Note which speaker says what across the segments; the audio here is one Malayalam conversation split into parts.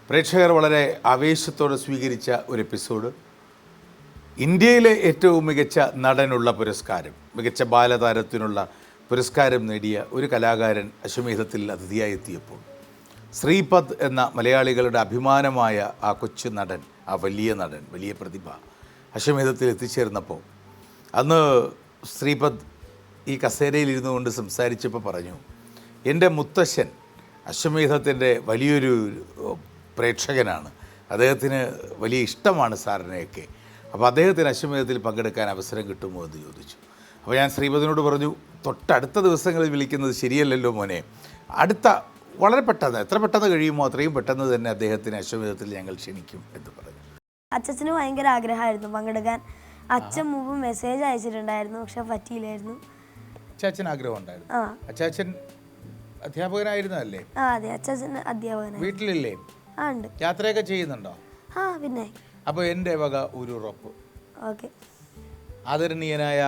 Speaker 1: പ്രേക്ഷകർ വളരെ ആവേശത്തോടെ സ്വീകരിച്ച ഒരു എപ്പിസോഡ്. ഇന്ത്യയിലെ ഏറ്റവും മികച്ച നടനുള്ള പുരസ്കാരം, മികച്ച ബാലതാരത്തിനുള്ള പുരസ്കാരം നേടിയ ഒരു കലാകാരൻ അശ്വമേധത്തിൽ അതിഥിയായി എത്തിയപ്പോൾ ശ്രീപദ് എന്ന മലയാളികളുടെ അഭിമാനമായ ആ കൊച്ചു നടൻ, ആ വലിയ നടൻ, വലിയ പ്രതിഭ അശ്വമേധത്തിൽ എത്തിച്ചേർന്നപ്പോൾ അന്ന് ശ്രീപദ് ഈ കസേരയിലിരുന്നു കൊണ്ട് സംസാരിച്ചപ്പോൾ പറഞ്ഞു, എൻ്റെ മുത്തശ്ശൻ അശ്വമേധത്തിൻ്റെ വലിയൊരു പ്രേക്ഷകനാണ്, അദ്ദേഹത്തിന് വലിയ ഇഷ്ടമാണ് സാറിനെയൊക്കെ. അപ്പോൾ അദ്ദേഹത്തിന് അശ്വമേധത്തിൽ പങ്കെടുക്കാൻ അവസരം കിട്ടുമോ എന്ന് ചോദിച്ചു. അപ്പോൾ ഞാൻ ശ്രീപദിനോട് പറഞ്ഞു, തൊട്ടടുത്ത ദിവസങ്ങളിൽ വിളിക്കുന്നത് ശരിയല്ലല്ലോ മോനെ, അടുത്ത വളരെ പെട്ടെന്ന്, എത്ര പെട്ടെന്ന് കഴിയുമോ അത്രയും പെട്ടെന്ന് തന്നെ അദ്ദേഹത്തിന് അശ്വമേധത്തിൽ ഞങ്ങൾ ക്ഷണിക്കും എന്ന് പറഞ്ഞു.
Speaker 2: അച്ഛന് ഭയങ്കര ആഗ്രഹമായിരുന്നു പങ്കെടുക്കാൻ. അച്ഛൻ മുമ്പ് മെസ്സേജ് അയച്ചിട്ടുണ്ടായിരുന്നു, പക്ഷെ പറ്റിയില്ലായിരുന്നു.
Speaker 1: അച്ചാച്ചൻ ആഗ്രഹം ഉണ്ടായിരുന്നു. അച്ചാച്ചൻ അധ്യാപകനായിരുന്നല്ലേ?
Speaker 2: അതെ, അച്ഛൻ അധ്യാപകനാണ്.
Speaker 1: വീട്ടിലില്ലേ?
Speaker 2: ഉണ്ട്.
Speaker 1: യാത്രയൊക്കെ ചെയ്യുന്നുണ്ടോ?
Speaker 2: പിന്നെ.
Speaker 1: അപ്പോൾ എൻ്റെ വക ഒരു ഉറപ്പ്,
Speaker 2: ഓക്കെ,
Speaker 1: ആദരണീയനായ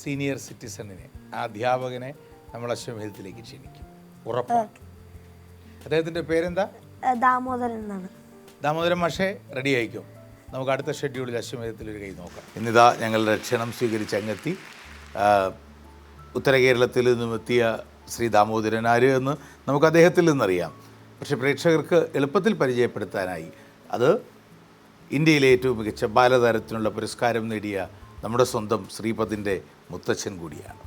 Speaker 1: സീനിയർ സിറ്റിസണിനെ, ആ അധ്യാപകനെ നമ്മൾ അശ്വമേധത്തിലേക്ക് ക്ഷണിക്കും, ഉറപ്പ്. അദ്ദേഹത്തിൻ്റെ പേരെന്താ?
Speaker 2: ദാമോദരൻ എന്നാണ്.
Speaker 1: ദാമോദരൻ മാഷേ, റെഡി ആയിക്കും. നമുക്ക് അടുത്ത ഷെഡ്യൂളിൽ അശ്വമേധത്തിൽ ഒരു കൈ നോക്കാം. ഇന്നിതാ ഞങ്ങളുടെ ക്ഷണം സ്വീകരിച്ച് അങ്ങെത്തി. ഉത്തര കേരളത്തിൽ നിന്നും എത്തിയ ശ്രീ ദാമോദരൻ ആര് എന്ന് നമുക്ക് അദ്ദേഹത്തിൽ നിന്നറിയാം. പക്ഷേ പ്രേക്ഷകർക്ക് എളുപ്പത്തിൽ പരിചയപ്പെടുത്താനായി അത് ഇന്ത്യയിലെ ഏറ്റവും മികച്ച ബാലതാരത്തിനുള്ള പുരസ്കാരം നേടിയ നമ്മുടെ സ്വന്തം ശ്രീപദിൻ്റെ മുത്തച്ഛൻ കൂടിയാണ്.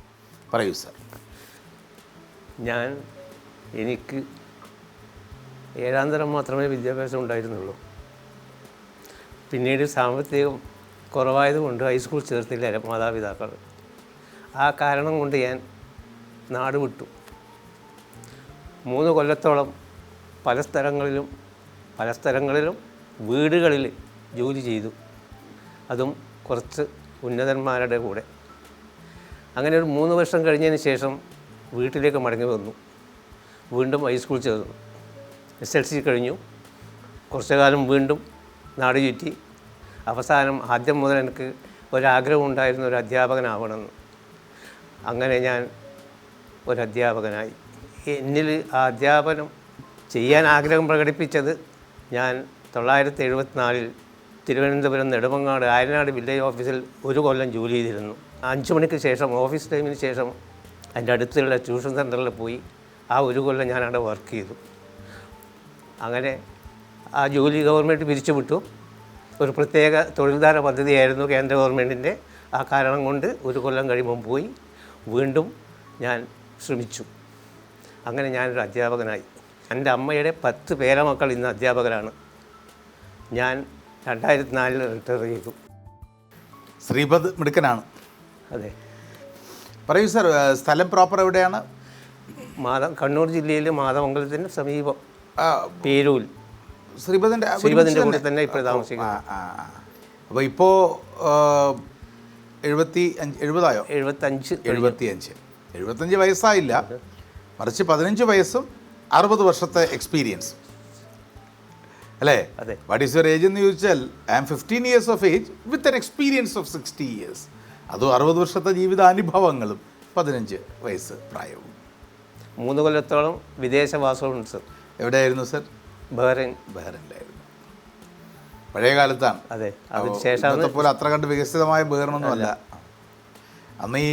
Speaker 1: പറയൂ സാർ.
Speaker 3: എനിക്ക് 7ാം തരം മാത്രമേ വിദ്യാഭ്യാസം ഉണ്ടായിരുന്നുള്ളൂ. പിന്നീട് സാമ്പത്തികം കുറവായതുകൊണ്ട് ഹൈസ്കൂൾ ചേർത്തില്ല മാതാപിതാക്കൾ. ആ കാരണം കൊണ്ട് ഞാൻ നാട് വിട്ടു. 3 കൊല്ലത്തോളം പല സ്ഥലങ്ങളിലും വീടുകളിൽ ജോലി ചെയ്തു, അതും കുറച്ച് ഉന്നതന്മാരുടെ കൂടെ. അങ്ങനെ ഒരു 3 വർഷം കഴിഞ്ഞതിന് ശേഷം വീട്ടിലേക്ക് മടങ്ങി വന്നു. വീണ്ടും ഹൈസ്കൂൾ ചേർന്നു. SLC കഴിഞ്ഞു. കുറച്ചു കാലം വീണ്ടും നാട് ചുറ്റി. അവസാനം ആദ്യം മുതൽ എനിക്ക് ഒരാഗ്രഹം ഉണ്ടായിരുന്ന ഒരു അധ്യാപകനാവണമെന്ന്. അങ്ങനെ ഞാൻ ഒരധ്യാപകനായി. എന്നിൽ ആ അധ്യാപനം ചെയ്യാൻ ആഗ്രഹം പ്രകടിപ്പിച്ചത് ഞാൻ 1974 തിരുവനന്തപുരം നെടുമങ്ങാട് ആയനാട് വില്ലേജ് ഓഫീസിൽ 1 കൊല്ലം ജോലി ചെയ്തിരുന്നു. 5 മണിക്ക് ശേഷം, ഓഫീസ് ടൈമിന് ശേഷം എൻ്റെ അടുത്തുള്ള ട്യൂഷൻ സെൻ്ററിൽ പോയി ആ 1 കൊല്ലം ഞാൻ അവിടെ വർക്ക് ചെയ്തു. അങ്ങനെ ആ ജോലി ഗവൺമെൻറ് പിരിച്ചുവിട്ടു. ഒരു പ്രത്യേക തൊഴിൽദാര പദ്ധതിയായിരുന്നു കേന്ദ്ര ഗവൺമെൻറ്റിൻ്റെ. ആ കാരണം കൊണ്ട് 1 കൊല്ലം കഴിയുമ്പം പോയി വീണ്ടും ഞാൻ ശ്രമിച്ചു. അങ്ങനെ ഞാനൊരു അധ്യാപകനായി. എൻ്റെ അമ്മയുടെ 10 പേരമക്കൾ ഇന്ന് അധ്യാപകരാണ്. ഞാൻ 2004 റിട്ടയർ ചെയ്തു.
Speaker 1: ശ്രീപദ് മിടുക്കനാണ്.
Speaker 3: അതെ.
Speaker 1: പറയൂ സാർ, സ്ഥലം പ്രോപ്പർ എവിടെയാണ്?
Speaker 3: കണ്ണൂർ ജില്ലയിൽ മാതമംഗലത്തിന് സമീപം പേരൂൽ.
Speaker 1: ശ്രീപദിൻ്റെ
Speaker 3: കൂടെ തന്നെ ഇപ്പോൾ താമസിക്കുന്നു.
Speaker 1: അപ്പോൾ ഇപ്പോൾ 70ആയോ? 75 വയസ്സായില്ല, മറിച്ച് 15 വയസ്സും 60 വർഷത്തെ എക്സ്പീരിയൻസ് അല്ലേ?
Speaker 3: അതെ.
Speaker 1: വാട്ട് ഈസ് യുവർ ഏജ് എന്ന് ചോദിച്ചാൽ I am 15 years of age with an experience of 60 years. അതും 60 വർഷത്തെ ജീവിതാനുഭവങ്ങളും 15 വയസ്സ് പ്രായവും.
Speaker 3: 3 കൊല്ലത്തോളം വിദേശവാസമുണ്ട് സർ.
Speaker 1: എവിടെയായിരുന്നു സർ? ബഹ്റൈനിലായിരുന്നു. പഴയ കാലത്താണ്.
Speaker 3: അതെ. അതിനുശേഷം
Speaker 1: പോലെ അത്ര കണ്ട് വികസിതമായ ബഹ്റൈനൊന്നും അല്ല. അന്ന് ഈ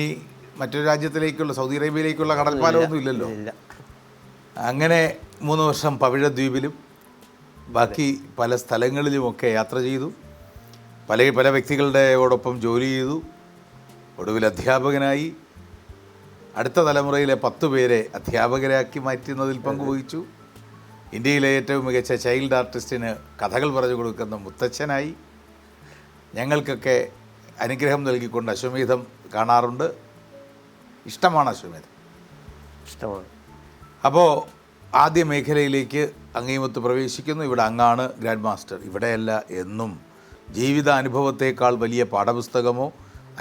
Speaker 1: മറ്റൊരു രാജ്യത്തിലേക്കുള്ള, സൗദി അറേബ്യയിലേക്കുള്ള കടൽപ്പാലമൊന്നും ഇല്ലല്ലോ. അങ്ങനെ 3 വർഷം പവിഴദ്വീപിലും ബാക്കി പല സ്ഥലങ്ങളിലുമൊക്കെ യാത്ര ചെയ്തു. പല വ്യക്തികളുടെയോടൊപ്പം ജോലി ചെയ്തു. ഒടുവിൽ അധ്യാപകനായി. അടുത്ത തലമുറയിലെ 10 പേരെ അധ്യാപകരാക്കി മാറ്റുന്നതിൽ പങ്കുവഹിച്ചു. ഇന്ത്യയിലെ ഏറ്റവും മികച്ച ചൈൽഡ് ആർട്ടിസ്റ്റിന് കഥകൾ പറഞ്ഞു കൊടുക്കുന്ന മുത്തച്ഛനായി. ഞങ്ങൾക്കൊക്കെ അനുഗ്രഹം നൽകിക്കൊണ്ട് അശ്വമേധം കാണാറുണ്ട്. ഇഷ്ടമാണ് അശ്വമേധം.
Speaker 3: ഇഷ്ടമാണ്.
Speaker 1: അപ്പോൾ ആദ്യ മേഖലയിലേക്ക് അങ്ങേമൊത്ത് പ്രവേശിക്കുന്നു. ഇവിടെ അങ്ങാണ് ഗ്രാൻഡ് മാസ്റ്റർ. ഇവിടെയല്ല, എന്നും ജീവിതാനുഭവത്തേക്കാൾ വലിയ പാഠപുസ്തകമോ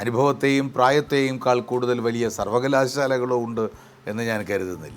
Speaker 1: അനുഭവത്തെയും പ്രായത്തെയും കൂടുതൽ വലിയ സർവകലാശാലകളോ ഉണ്ട് എന്ന് ഞാൻ കരുതുന്നില്ല.